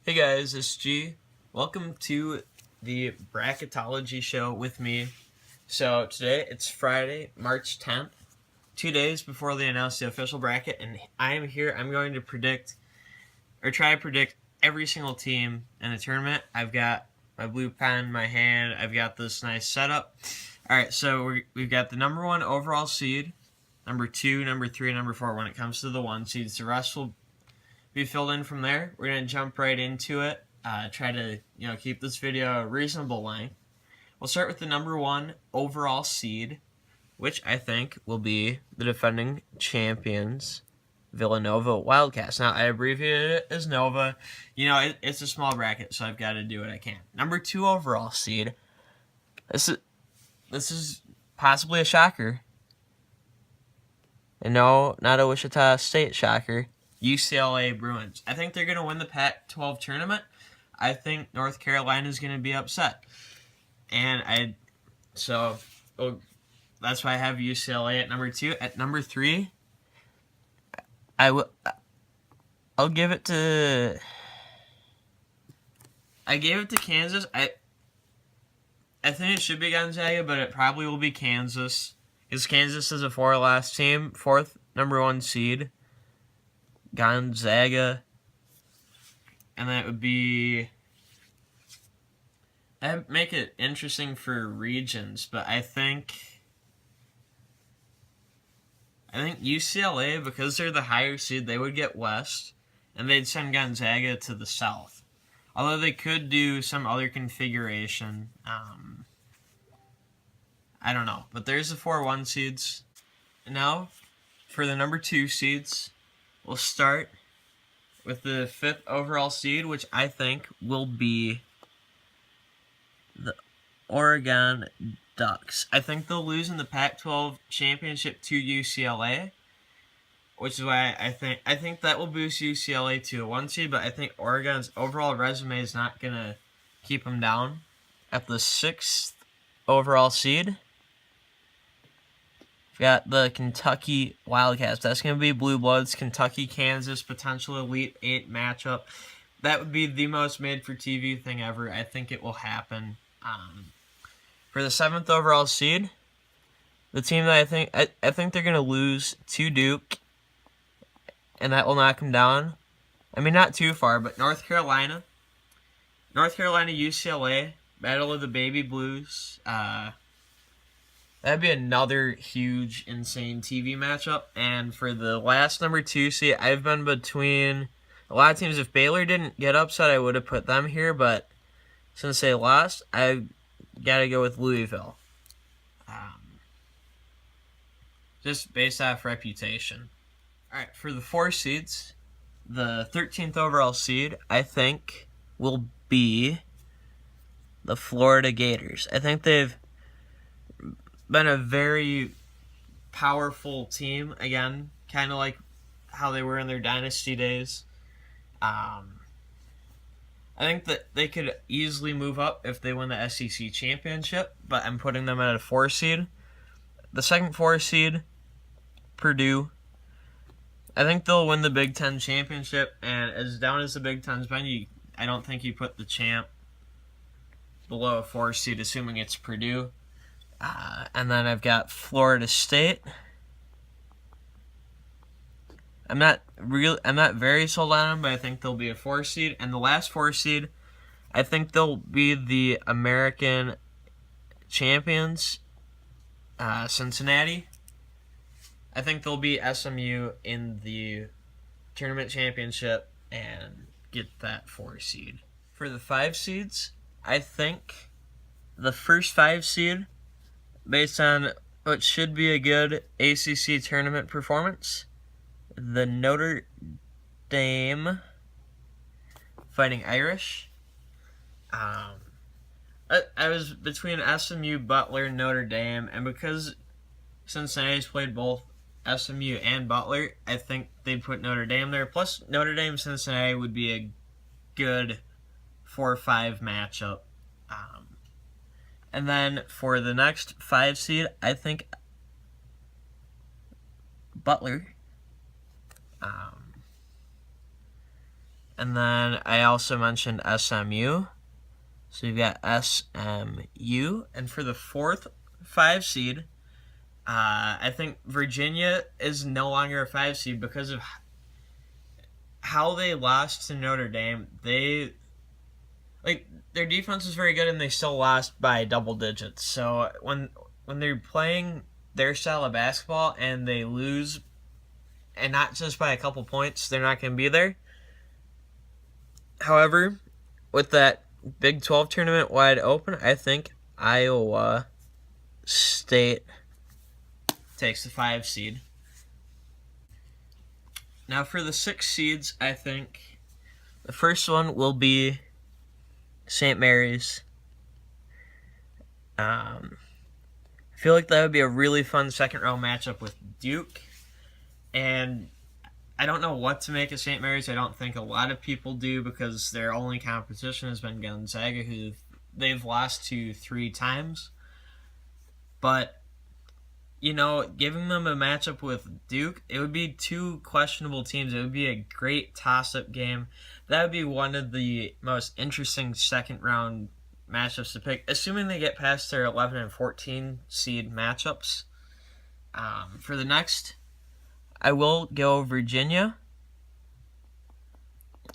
Hey guys, it's G. Welcome to the Bracketology show with me. So today it's Friday, March 10th, 2 days before they announce the official bracket, and I am here. I'm going to try to predict every single team in the tournament. I've got my blue pen in my hand. I've got this nice setup. All right, so we've got the number one overall seed, number 2, number 3, number 4 when it comes to the 1 seeds. The rest will be filled in from there. We're going to jump right into it. Try to keep this video a reasonable length. We'll start with the number 1 overall seed, which I think will be the defending champions, Villanova Wildcats. Now, I abbreviated it as Nova. It's a small bracket, so I've got to do what I can. Number 2 overall seed. This is possibly a shocker. And no, not a Wichita State shocker. UCLA Bruins. I think they're going to win the Pac-12 tournament. I think North Carolina is going to be upset. So that's why I have UCLA at number 2. At number 3, I'll give it to... I gave it to Kansas. I think it should be Gonzaga, but it probably will be Kansas. Because Kansas is a 4-loss team, 4th number 1 seed. Gonzaga, and that would make it interesting for regions, but I think UCLA, because they're the higher seed, they would get West, and they'd send Gonzaga to the South. Although they could do some other configuration. I don't know, but there's the 4-1 seeds. And now, for the number 2 seeds, we'll start with the 5th overall seed, which I think will be the Oregon Ducks. I think they'll lose in the Pac-12 championship to UCLA, which is why I think that will boost UCLA to a 1 seed, but I think Oregon's overall resume is not going to keep them down. At the 6th overall seed, got the Kentucky Wildcats. That's going to be Blue Bloods, Kentucky, Kansas, potential Elite 8 matchup. That would be the most made-for-TV thing ever. I think it will happen. For the 7th overall seed, the team that I think they're going to lose to Duke, and that will knock them down. I mean, not too far, but North Carolina, UCLA, Battle of the Baby Blues. That'd be another huge, insane TV matchup. And for the last number 2 seed, I've been between a lot of teams. If Baylor didn't get upset, I would have put them here. But since they lost, I've got to go with Louisville. Just based off reputation. All right, for the 4 seeds, the 13th overall seed, I think, will be the Florida Gators. I think they've been a very powerful team again, kind of like how they were in their dynasty days. I think that they could easily move up if they win the SEC championship, but I'm putting them at a 4 seed. The second 4 seed, Purdue. I think they'll win the Big Ten championship, and as down as the Big Ten's been, I don't think you put the champ below a 4 seed, assuming it's Purdue. And then I've got Florida State. I'm not very sold on them, but I think they'll be a 4 seed. And the last 4 seed, I think they'll be the American champions, Cincinnati. I think they'll be SMU in the tournament championship and get that 4 seed. For the 5 seeds, I think the first 5 seed, based on what should be a good ACC tournament performance, the Notre Dame Fighting Irish. I was between SMU, Butler, and Notre Dame, and because Cincinnati's played both SMU and Butler, I think they'd put Notre Dame there. Plus, Notre Dame Cincinnati would be a good 4-5 matchup. And then for the next 5 seed, I think Butler. And then I also mentioned SMU. So you've got SMU. And for the 4th 5 seed, I think Virginia is no longer a 5 seed because of how they lost to Notre Dame. Their defense is very good and they still lost by double digits. So when they're playing their style of basketball and they lose, and not just by a couple points, they're not going to be there. However, with that Big 12 tournament wide open, I think Iowa State takes the 5 seed. Now for the 6 seeds, I think the first one will be St. Mary's. I feel like that would be a really fun second round matchup with Duke. And I don't know what to make of St. Mary's. I don't think a lot of people do because their only competition has been Gonzaga, who they've lost to 3 times. But, giving them a matchup with Duke, it would be 2 questionable teams. It would be a great toss-up game. That would be one of the most interesting second-round matchups to pick, assuming they get past their 11 and 14 seed matchups. For the next, I will go Virginia.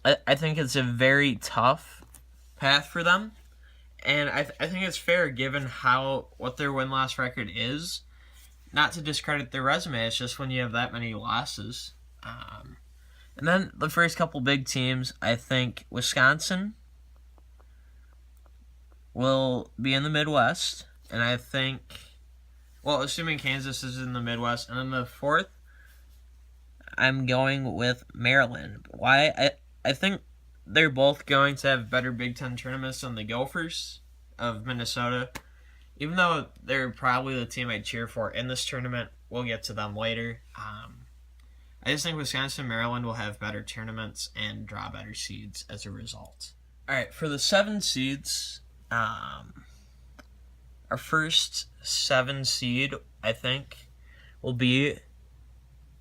I think it's a very tough path for them. And I think it's fair given what their win-loss record is. Not to discredit their resume, it's just when you have that many losses. And then the first couple big teams, I think Wisconsin will be in the Midwest. And I think, assuming Kansas is in the Midwest. And then the 4th, I'm going with Maryland. Why? I think they're both going to have better Big Ten tournaments than the Gophers of Minnesota. Even though they're probably the team I'd cheer for in this tournament, we'll get to them later. I just think Wisconsin and Maryland will have better tournaments and draw better seeds as a result. All right, for the 7 seeds, our first 7 seed, I think, will be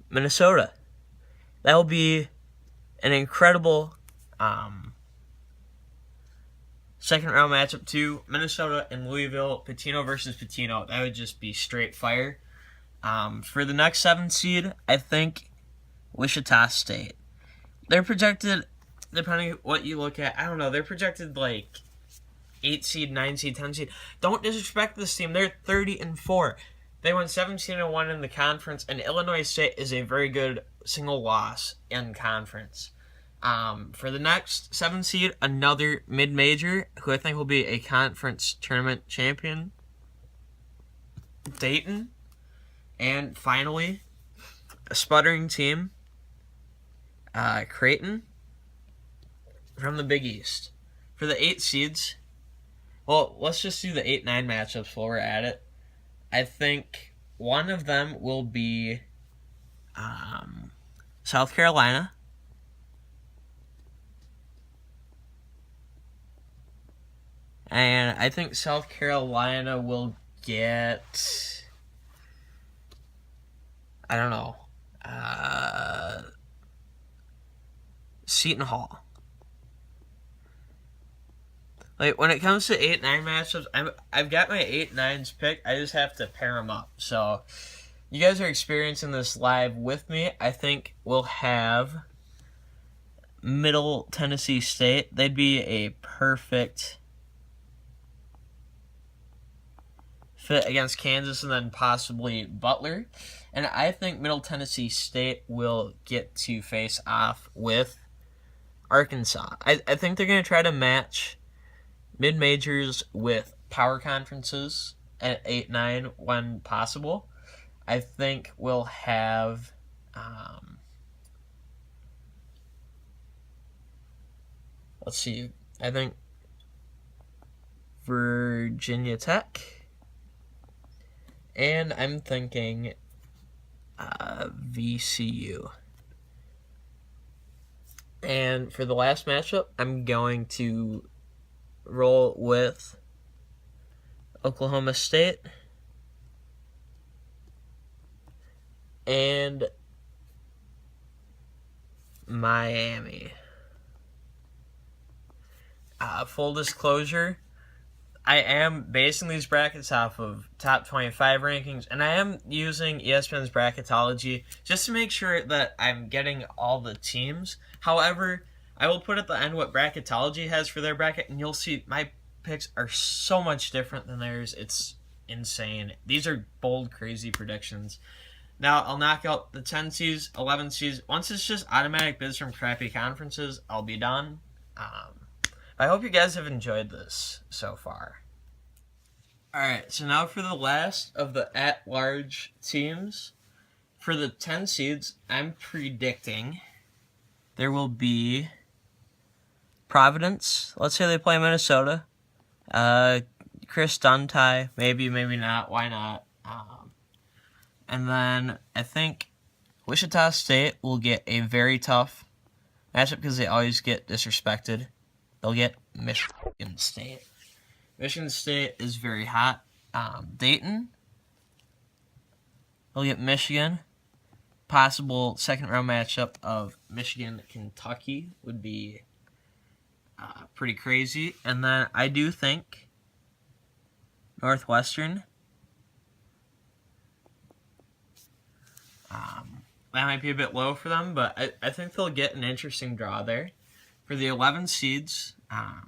Minnesota. That will be an incredible second round matchup too. Minnesota and Louisville, Pitino versus Pitino. That would just be straight fire. For the next 7 seed, I think Wichita State. They're projected, depending on what you look at, I don't know, they're projected like 8 seed, 9 seed, 10 seed. Don't disrespect this team. They're 30-4. They won 17-1 in the conference, and Illinois State is a very good single loss in conference. For the next 7 seed, another mid-major, who I think will be a conference tournament champion, Dayton. And finally, a sputtering team, Creighton, from the Big East. For the 8 seeds, let's just do the 8-9 matchups while we're at it. I think one of them will be South Carolina. And I think South Carolina will get, I don't know, Seton Hall. Like, when it comes to 8-9 matchups, I've got my 8-9s picked. I just have to pair them up. So, you guys are experiencing this live with me. I think we'll have Middle Tennessee State. They'd be a perfect fit against Kansas and then possibly Butler. And I think Middle Tennessee State will get to face off with Arkansas. I think they're going to try to match mid-majors with power conferences at 8-9 when possible. I think we'll have let's see. I think Virginia Tech. And I'm thinking VCU. And for the last matchup, I'm going to roll with Oklahoma State and Miami. Full disclosure, I am basing these brackets off of top 25 rankings, and I am using ESPN's Bracketology just to make sure that I'm getting all the teams. However, I will put at the end what Bracketology has for their bracket, and you'll see my picks are so much different than theirs. It's insane. These are bold, crazy predictions. Now, I'll knock out the 10 seeds, 11 seeds. Once it's just automatic bids from crappy conferences, I'll be done. I hope you guys have enjoyed this so far. Alright, so now for the last of the at-large teams. For the 10 seeds, I'm predicting there will be Providence. Let's say they play Minnesota. Chris Duntai, maybe not. Why not? And then I think Wichita State will get a very tough matchup because they always get disrespected. They'll get Michigan State. Michigan State is very hot. Dayton, they'll get Michigan. Possible second-round matchup of Michigan-Kentucky would be pretty crazy. And then I do think Northwestern, that might be a bit low for them, but I think they'll get an interesting draw there. For the 11 seeds, I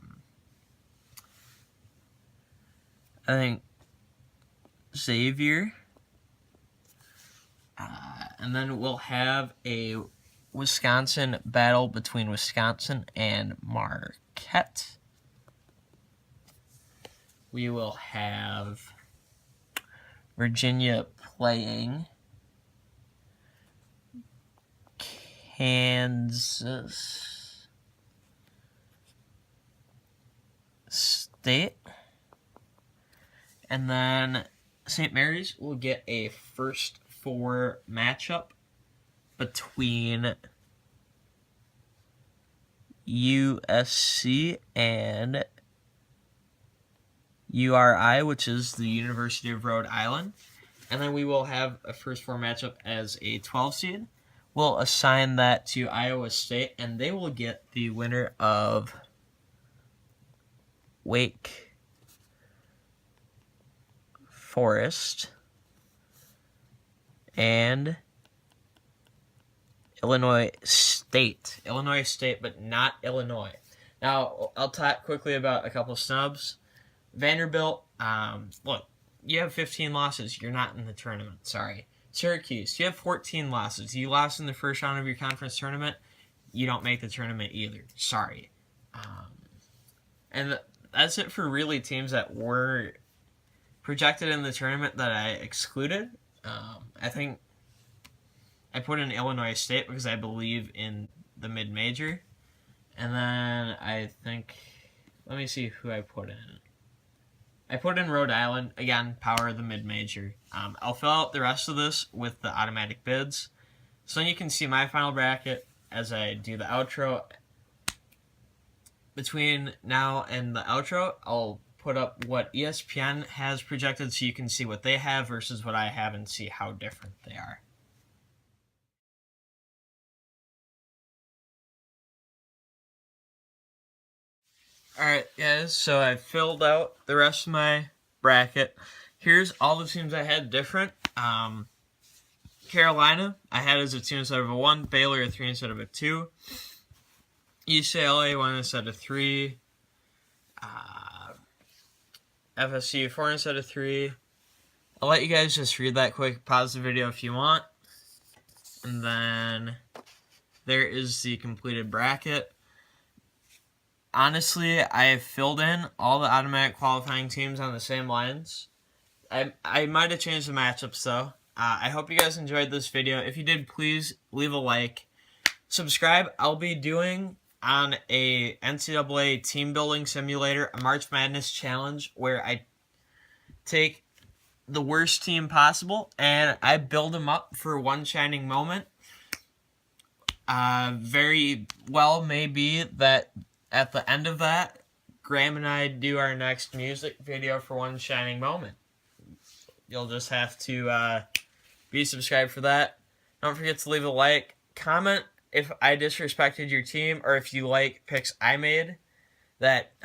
think Xavier, and then we'll have a Wisconsin battle between Wisconsin and Marquette. We will have Virginia playing Kansas State. And then St. Mary's will get a first four matchup between USC and URI, which is the University of Rhode Island. And then we will have a first four matchup as a 12 seed. We'll assign that to Iowa State, and they will get the winner of Wake Forest and Illinois State. Illinois State, but not Illinois. Now, I'll talk quickly about a couple snubs. Vanderbilt, look, you have 15 losses. You're not in the tournament. Sorry. Syracuse, you have 14 losses. You lost in the first round of your conference tournament. You don't make the tournament either. Sorry. And that's it for really teams that were projected in the tournament that I excluded. I think I put in Illinois State because I believe in the mid-major. And then I think, let me see who I put in. I put in Rhode Island, again, power of the mid-major. I'll fill out the rest of this with the automatic bids. So then you can see my final bracket as I do the outro. Between now and the outro, I'll put up what ESPN has projected so you can see what they have versus what I have and see how different they are. Alright guys, so I filled out the rest of my bracket. Here's all the teams I had different. Carolina, I had as a 2 instead of a 1. Baylor, a 3 instead of a 2. UCLA, 1 instead of 3. FSU, 4 instead of 3. I'll let you guys just read that quick. Pause the video if you want. And then there is the completed bracket. Honestly, I have filled in all the automatic qualifying teams on the same lines. I might have changed the matchups, though. I hope you guys enjoyed this video. If you did, please leave a like. Subscribe. I'll be doing on a NCAA team building simulator, a March Madness challenge, where I take the worst team possible and I build them up for one shining moment. Very well may be that at the end of that, Graham and I do our next music video for one shining moment. You'll just have to be subscribed for that. Don't forget to leave a like. Comment if I disrespected your team or if you like picks I made. that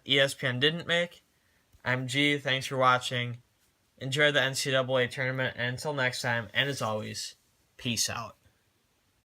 ESPN didn't make. I'm G. Thanks for watching. Enjoy the NCAA tournament, and until next time, and as always, peace out.